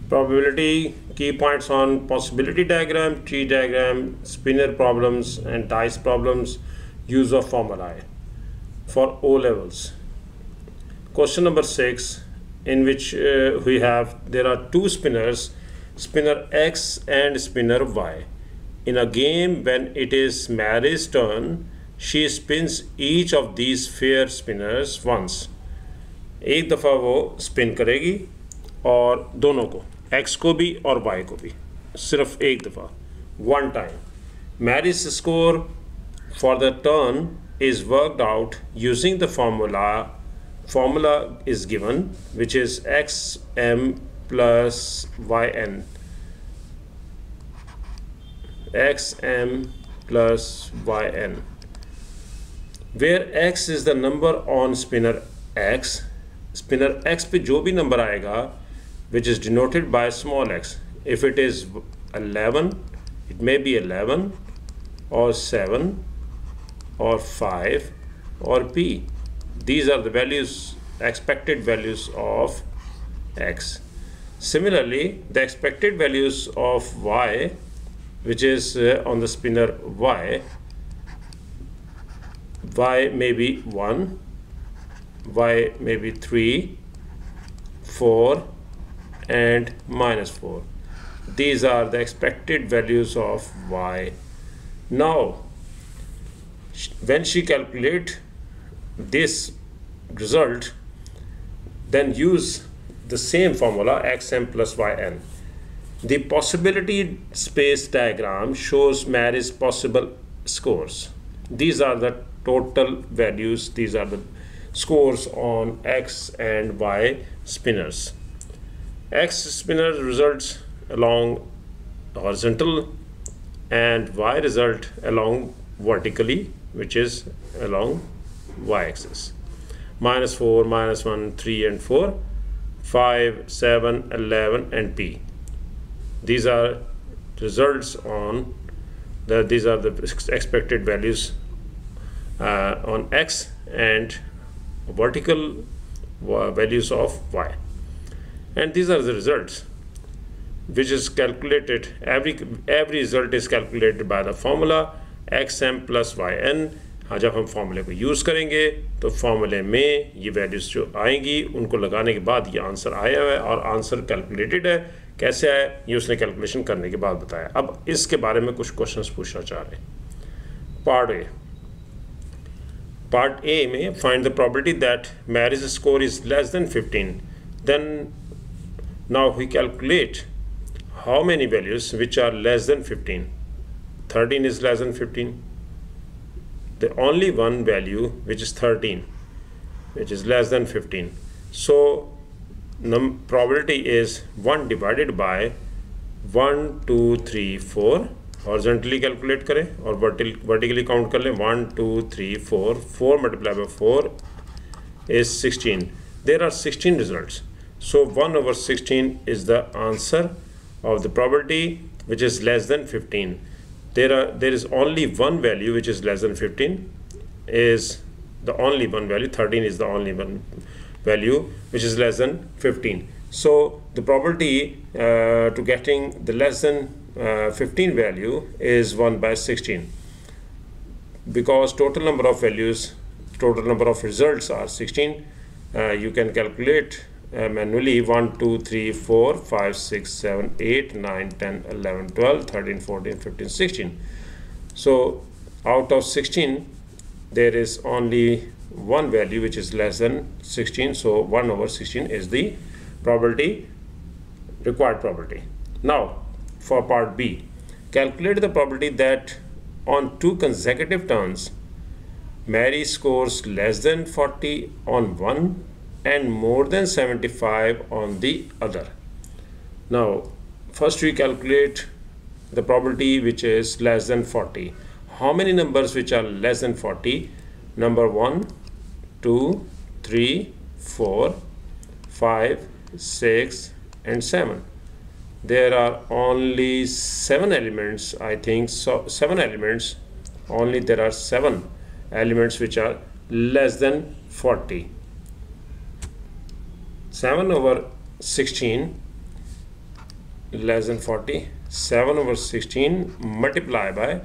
Probability key points on possibility diagram, tree diagram, spinner problems and dice problems, use of formulae for O levels. Question number 6, in which there are two spinners, spinner X and spinner Y. In a game, when it is Mary's turn, she spins each of these fair spinners once. एक दफ़ा वो spin करेगी और दोनों को, X को भी और Y को भी, सिर्फ एक दफ़ा, one time. Mary's score for the turn is worked out using the formula. Formula is given, which is xm plus yn. xm plus yn, where x is the number on spinner X. Spinner X पे जो भी number आएगा, which is denoted by small x. If it is 11, it may be 11 or 7 or 5 or p. These are the values, expected values of x. Similarly, the expected values of y, which is on the spinner y may be 1, y may be 3, 4 and -4. These are the expected values of y. Now, when she calculates this result, then use the same formula xm plus yn. The possibility space diagram shows Mary's possible scores. These are the total values, these are the scores on X and Y spinners. X spinner results along horizontal and Y result along vertically, which is along y-axis. -4, -1, 3 and 4, 5, 7, 11 and p. These are results on these are the expected values on X and vertical values of Y, and these are the results which is calculated. Every result is calculated by the formula xm plus yn. हाँ, जब हम फॉर्मूले को use करेंगे तो फॉर्मूले में ये वैल्यूज़ जो आएंगी उनको लगाने के बाद ये आंसर आया है, और आंसर कैलकुलेटेड है। कैसे आया ये उसने कैलकुलेशन करने के बाद बताया। अब इसके बारे में कुछ क्वेश्चंस पूछना चाह रहे हैं। पार्ट ए में find the probability that marriage score is less than 15. Then now we calculate how many values which are less than 15. 13 is less than 15. The only one value which is 13, which is less than 15. So probability is 1 divided by 1, 2, 3, 4. Horizontally calculate करें और vertically count कर लें. 1, 2, 3, 4. 4 multiplied by 4 is 16. There are 16 results. So 1 over 16 is the answer of the probability which is less than 15. There is only one value which is less than 15, is the only one value. 13 is the only one value which is less than 15. So the probability to getting the less than 15 value is 1 by 16, because total number of values, total number of results are 16. You can calculate manually 1, 2, 3, 4, 5, 6, 7, 8, 9, 10, 11, 12, 13, 14, 15, 16. So out of 16 there is only one value which is less than 16. So 1 over 16 is the probability, required probability. Now for part B, calculate the probability that on 2 consecutive turns Mary scores less than 40 on one and more than 75 on the other. Now first we calculate the probability which is less than 40. How many numbers which are less than 40? Number 1, 2, 3, 4, 5, 6 and 7. There are only 7 elements, I think so. 7 elements only. There are 7 elements which are less than 40. 7 over 16 less than 40, 7 over 16 multiply by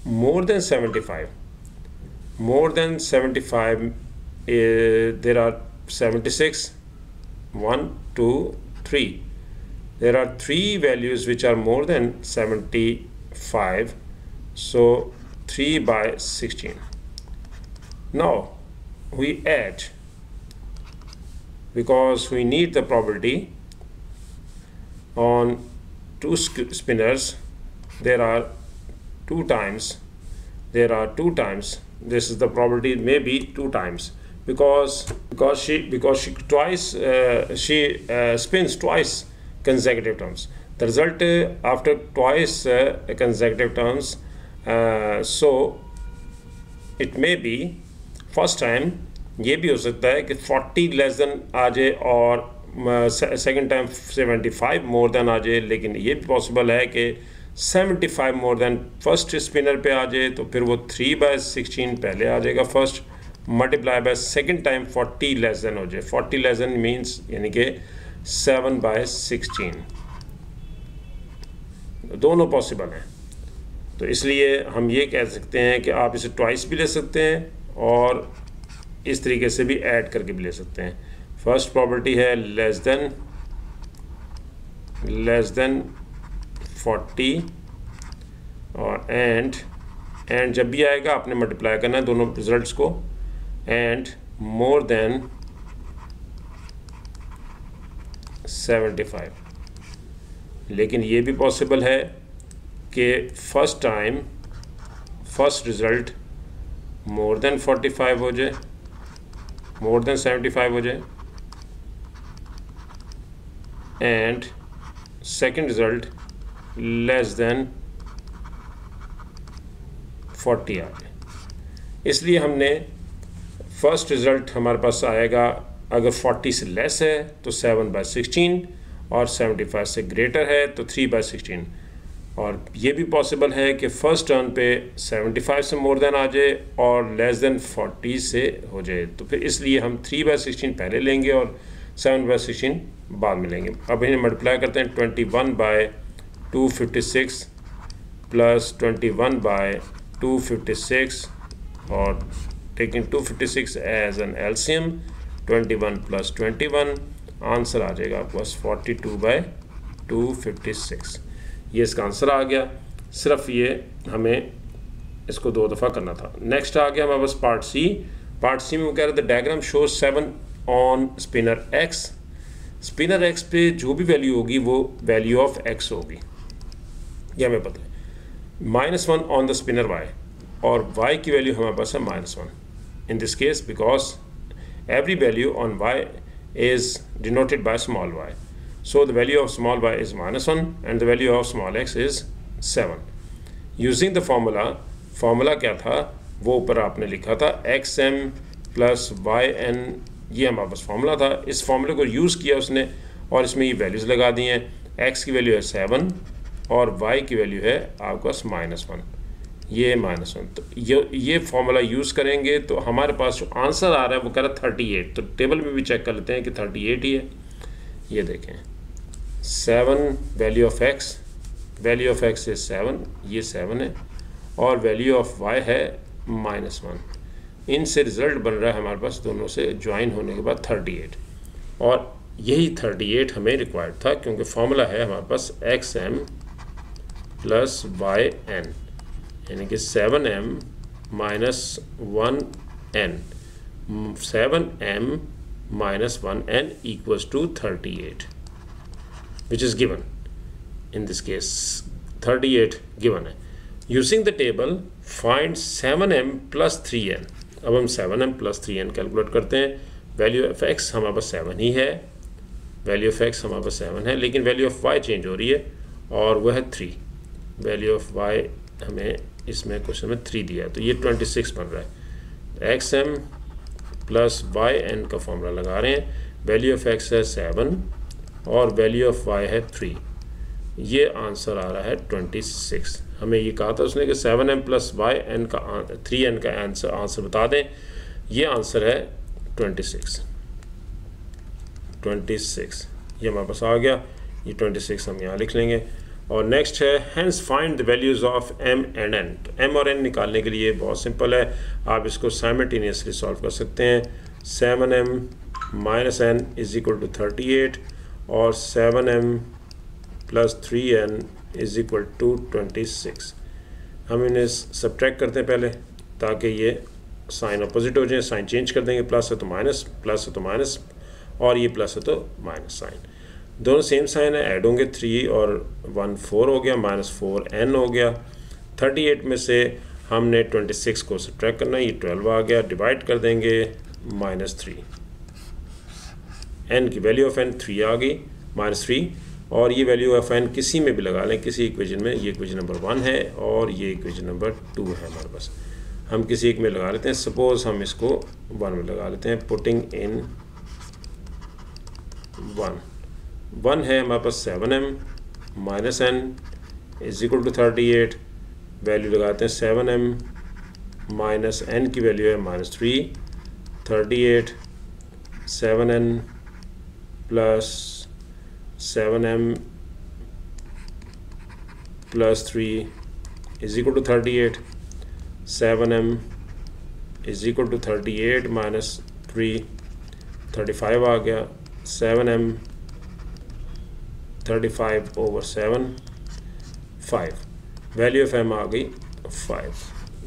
more than 75. More than 75, there are 76, 1, 2, 3. There are 3 values which are more than 75, so 3 by 16. Now we add, because we need the probability on 2 spinners. There are 2 times. This is the probability, maybe 2 times, because she spins twice consecutive terms. The result after twice consecutive terms, so it may be first time ये भी हो सकता है कि 40 less than आ जाए और second time 75 more than आ जाए, लेकिन ये भी पॉसिबल है कि 75 मोर देन फर्स्ट स्पिनर पे आ जाए, तो फिर वो 3/16 पहले आ जाएगा first, multiply by second time 40 less than हो जाए. 40 लेस देन मीन्स यानी कि 7/16. दोनों पॉसिबल हैं. तो इसलिए हम ये कह सकते हैं कि आप इसे ट्वाइस भी ले सकते हैं और इस तरीके से भी ऐड करके भी ले सकते हैं. फर्स्ट प्रॉपर्टी है लेस देन 40 और एंड जब भी आएगा आपने मल्टीप्लाई करना है दोनों रिजल्ट्स को, एंड मोर देन 75. लेकिन ये भी पॉसिबल है कि फर्स्ट रिजल्ट मोर देन 45 हो जाए, मोर देन 75 हो जाए, and second result less than 40 आ जाए. इसलिए हमने फर्स्ट रिजल्ट हमारे पास आएगा अगर 40 से लेस है तो 7/16 और 75 से ग्रेटर है तो 3/16. और ये भी पॉसिबल है कि फर्स्ट टर्न पे 75 से मोर देन आ जाए और लेस देन 40 से हो जाए, तो फिर इसलिए हम 3/16 पहले लेंगे और 7/16 बाद में लेंगे. अब इन्हें मल्टीप्लाई करते हैं. 21/256 प्लस 21/256 और taking 256 as an LCM, 21 + 21 answer आ जाएगा आपके पास 42/256. ये इसका आंसर आ गया. सिर्फ ये हमें इसको 2 दफ़ा करना था. नेक्स्ट आ गया हमारे पास पार्ट सी. पार्ट सी में वो कह रहे थे diagram show 7 on spinner x. Spinner x पे जो भी वैल्यू होगी वो वैल्यू ऑफ एक्स होगी, ये हमें पता है. -1 ऑन द स्पिनर वाई, और वाई की वैल्यू हमारे पास है -1 in this case because every value on Y is denoted by small Y. So the value of small y is -1 and the value of small x is 7. Using the formula क्या था वो ऊपर आपने लिखा था xm + yn. ये हमारे पास formula था. इस फॉर्मूले को यूज़ किया उसने और इसमें ये वैल्यूज़ लगा दी हैं. x की वैल्यू है 7 और y की वैल्यू है आपके पास -1. ये -1, तो ये फॉर्मूला यूज़ करेंगे तो हमारे पास जो आंसर आ रहा है वो कह रहा है 38. तो टेबल में भी चेक कर लेते हैं कि 38 ही है. ये देखें 7 वैल्यू ऑफ x is 7, ये 7 है, और वैल्यू ऑफ y है -1. इनसे रिज़ल्ट बन रहा है हमारे पास दोनों से ज्वाइन होने के बाद 38, और यही 38 हमें रिक्वायर्ड था क्योंकि फॉर्मूला है हमारे पास xm + yn यानी कि 7m - 1n. 7m - 1n equals to 38, which is given. In this case 38 given है. Using the table find 7m + 3n. अब हम 7m + 3n कैलकुलेट करते हैं. वैल्यू ऑफ x हमारे पास 7 ही है, वैल्यू ऑफ x हमारे पास 7 है, लेकिन वैल्यू ऑफ y चेंज हो रही है और वह है 3. वैल्यू ऑफ y हमें इसमें क्वेश्चन में 3 दिया है, तो ये 26 बन रहा है. xm + yn का फॉर्मूला लगा रहे हैं. वैल्यू ऑफ x है 7 और वैल्यू ऑफ y है 3. ये आंसर आ रहा है 26. हमें ये कहा था उसने कि 7m + yn का 3n का आंसर बता दें. ये आंसर है 26. ये हमारे पास आ गया. ये 26 हम यहाँ लिख लेंगे। और नेक्स्ट है hence find the values of m and n। तो m और n निकालने के लिए बहुत सिंपल है, आप इसको साइमल्टेनियसली सॉल्व कर सकते हैं। 7m minus n is equal to 38 और 7m plus 3n is equal to 26। हम इन्हें सब्ट्रैक्ट करते हैं पहले ताकि ये साइन अपोजिट हो जाए। साइन चेंज कर देंगे, प्लस है तो माइनस, प्लस है तो माइनस, और ये प्लस है तो माइनस साइन। दोनों सेम साइन है, ऐड होंगे। 3 और 1 4 हो गया, -4n हो गया। 38 में से हमने 26 को सब्ट्रैक्ट करना है, ये 12 आ गया। डिवाइड कर देंगे -3, n की वैल्यू ऑफ n 3 आ गई, -3। और ये वैल्यू ऑफ n किसी में भी लगा लें, किसी इक्वेशन में। ये इक्वेशन नंबर 1 है और ये इक्वेशन नंबर 2 है हमारे पास। हम किसी एक में लगा लेते हैं, सपोज हम इसको 1 में लगा लेते हैं। पुटिंग इन 1 है हमारे पास 7m minus n is equal to 38। Value लगाते हैं 7m माइनस n की वैल्यू है -3, 38 7n plus 7m plus 3 is equal to 38। 7m is equal to 38 minus 3 35 आ गया। 7m 35 over 7 5। Value of m आ गई 5।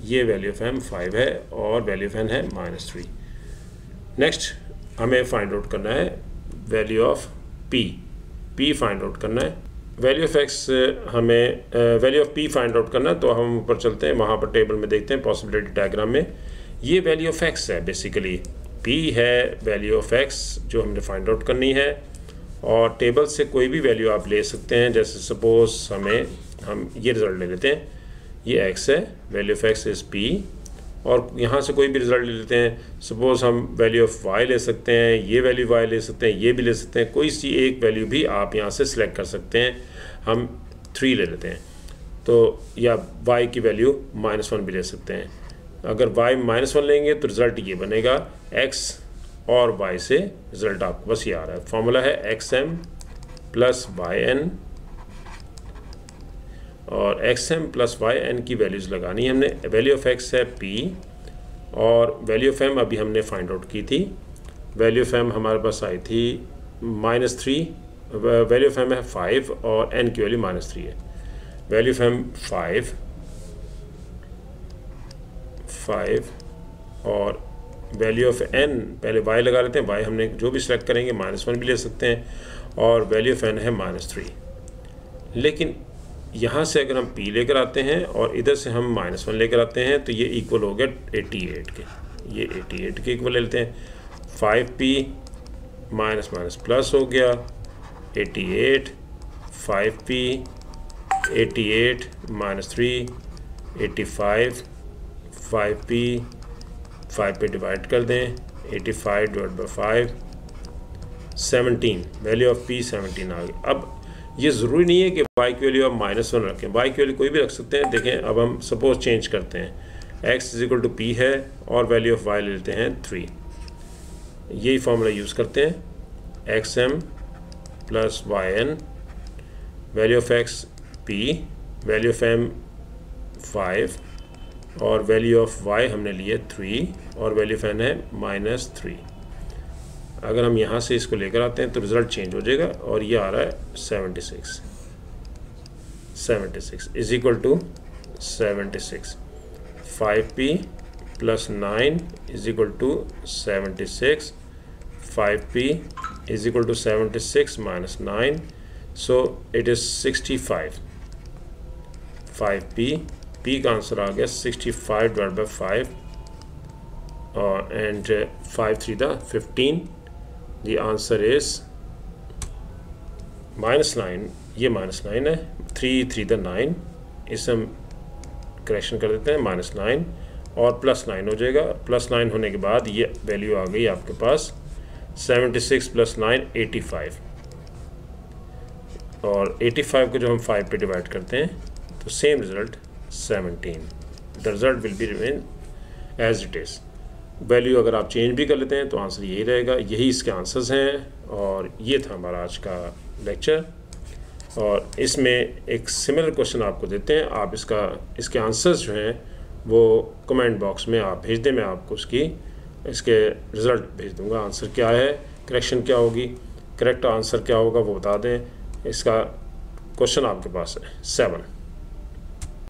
ये वैल्यू ऑफ m 5 है और वैल्यू ऑफ n है -3। नेक्स्ट हमें फाइंड आउट करना है value of p find out करना है। वैल्यू ऑफ x हमें value of p find out करना है, तो हम ऊपर चलते हैं, वहाँ पर टेबल में देखते हैं पॉसिबिलिटी डायग्राम में। ये वैल्यू ऑफ x है, बेसिकली p है वैल्यू ऑफ x जो हमने फाइंड आउट करनी है। और टेबल से कोई भी वैल्यू आप ले सकते हैं, जैसे सपोज हम ये रिज़ल्ट ले लेते हैं, ये x है, value of x is p। और यहाँ से कोई भी रिज़ल्ट ले लेते हैं, सपोज़ हम वैल्यू ऑफ y ले सकते हैं, ये वैल्यू y ले सकते हैं, ये भी ले सकते हैं, कोई सी एक वैल्यू भी आप यहाँ से सिलेक्ट कर सकते हैं। हम 3 ले लेते हैं तो, या y की वैल्यू -1 भी ले सकते हैं। अगर y -1 लेंगे तो रिज़ल्ट ये बनेगा, x और y से रिज़ल्ट आपको बस ये आ रहा है। फॉर्मूला है xm प्लस yn, और xm प्लस yn की वैल्यूज़ लगानी है हमने। वैल्यू ऑफ x है p और वैल्यू ऑफ m अभी हमने फाइंड आउट की थी। वैल्यू ऑफ m हमारे पास आई थी -3, वैल्यू ऑफ m है 5 और n की वैल्यू -3 है। वैल्यू ऑफ m 5 और वैल्यू ऑफ n, पहले y लगा लेते हैं, y हमने जो भी सिलेक्ट करेंगे -1 भी ले सकते हैं, और वैल्यू ऑफ n है -3। लेकिन यहाँ से अगर हम p लेकर आते हैं और इधर से हम -1 लेकर आते हैं तो ये इक्वल हो गया 88 के। ये 88 के इक्वल लेते हैं। 5p माइनस माइनस प्लस हो गया 88, 5p 88 -3 85, 5p 5 पे डिवाइड कर दें, 85 divide by 5 17। Value of p 17 आ गई। अब ये ज़रूरी नहीं है कि y की वैल्यू आप -1 रखें, y की वैल्यू कोई भी रख सकते हैं। देखें, अब हम सपोज चेंज करते हैं, x is equal to p है और वैल्यू ऑफ y ले लेते हैं 3। यही फॉर्मूला यूज़ करते हैं, xm plus yn, value of x p, value of m 5 और वैल्यू ऑफ y हमने लिए 3 और वैल्यू ऑफ n है -3। अगर हम यहाँ से इसको लेकर आते हैं तो रिज़ल्ट चेंज हो जाएगा और ये आ रहा है 76 is equal to 76। 5p plus 9 is equal to 76। 5p is equal to 76 minus 9, so it is 65। 5p, p का आंसर आ गया 65 डिवाइड बाई 5 और and 5 3 the 15। The answer is -9। ये -9 है, 3 3 द 9, इसे हम करेक्शन कर देते हैं -9 और +9 हो जाएगा। +9 होने के बाद ये वैल्यू आ गई आपके पास 76 + 9 85, और 85 को जो हम 5 पे डिवाइड करते हैं तो same result 17। The result will be remain as it is. Value अगर आप चेंज भी कर लेते हैं तो आंसर यही रहेगा। यही इसके आंसर्स हैं और ये था हमारा आज का लेक्चर। और इसमें एक सिमिलर क्वेश्चन आपको देते हैं, आप इसके आंसर्स जो हैं वो कमेंट बॉक्स में आप भेज दें, मैं आपको इसके रिज़ल्ट भेज दूंगा। आंसर क्या है, करेक्शन क्या होगी, करेक्ट आंसर क्या होगा वो बता दें। इसका क्वेश्चन आपके पास है 7।